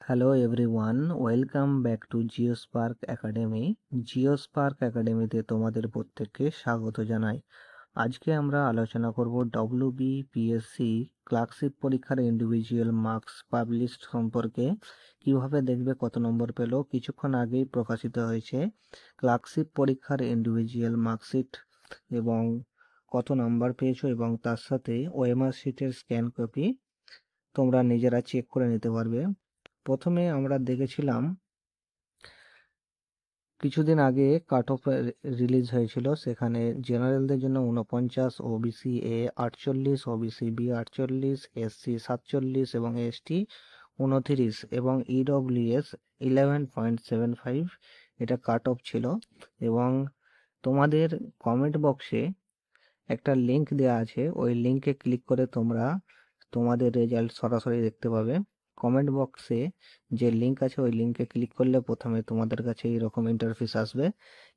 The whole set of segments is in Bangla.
Hello everyone, welcome back to GeoSpark Academy. GeoSpark একাডেমিতে তোমাদের প্রত্যেককে স্বাগত জানাই। আজকে আমরা আলোচনা করব WBPSC ক্লার্কশিপ পরীক্ষার ইন্ডিভিজুয়াল মার্কস পাবলিশড সম্পর্কে। কিভাবে দেখবে কত নম্বর পেল। কিছুক্ষণ আগেই প্রকাশিত হয়েছে ক্লার্কশিপ পরীক্ষার ইন্ডিভিজুয়াল মার্কশিট এবং কত নাম্বার পেয়েছো এবং তার সাথে ওএমআর শিটের স্ক্যান কপি তোমরা নিজেরা চেক করে নিতে পারবে। প্রথমে আমরা দেখেছিলাম কিছুদিন আগে কাট অফ রিলিজ হয়েছিল, সেখানে জেনারেলদের জন্য 49, OBC A 48, OBC B 48, SC 47 এবং এসটি 29 এবং ইডব্লিউএস 11.75 এটা কাট অফ ছিল। এবং তোমাদের কমেন্ট বক্সে একটা লিংক দেওয়া আছে, ওই লিংকে ক্লিক করে তোমরা তোমাদের রেজাল্ট সরাসরি দেখতে পাবে। কমেন্ট বক্সে যে লিংক আছে ওই লিংকে ক্লিক করলে প্রথমে তোমাদের কাছে এইরকম ইন্টারফেস আসবে।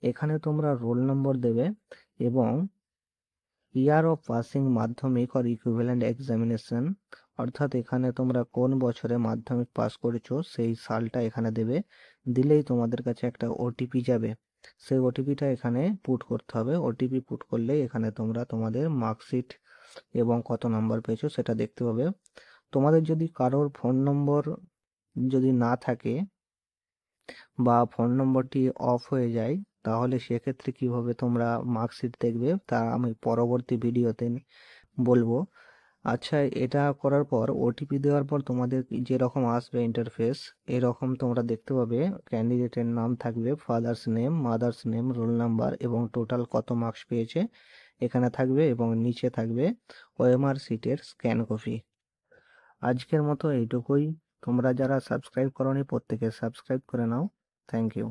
এখানে তোমরা রোল নম্বর দেবে এবং ইয়ার অফ পাসিং মাধ্যমিক অর ইকুইভ্যালেন্ট এক্সামিনেশন, অর্থাৎ এখানে তোমরা কোন বছরে মাধ্যমিক পাস করেছো সেই সালটা এখানে দেবে। দিলেই তোমাদের কাছে একটা ওটিপি যাবে, সেই ওটিপিটা এখানে পুট করতে হবে। ওটিপি পুট করলেই এখানে তোমরা তোমাদের মার্কশিট এবং কত নাম্বার পেয়েছো সেটা দেখতে পাবে। তোমাদের যদি কারোর ফোন নম্বর যদি না থাকে বা ফোন নম্বরটি অফ হয়ে যায়, তাহলে সেক্ষেত্রে কিভাবে তোমরা মার্কশিট দেখবে তা আমি পরবর্তী ভিডিওতে বলবো। আচ্ছা, এটা করার পর ওটিপি দেওয়ার পর তোমাদের যেরকম আসবে ইন্টারফেস, এরকম তোমরা দেখতে পাবে ক্যান্ডিডেটের নাম থাকবে, father's name, mother's name, roll number এবং টোটাল কত মার্কস পেয়েছে এখানে থাকবে এবং নিচে থাকবে ওএমআর শিটের স্ক্যান কপি। আজকের মতো এইটুকুই। তোমরা যারা সাবস্ক্রাইব করোনি প্রত্যেকে সাবস্ক্রাইব করে নাও। Thank you.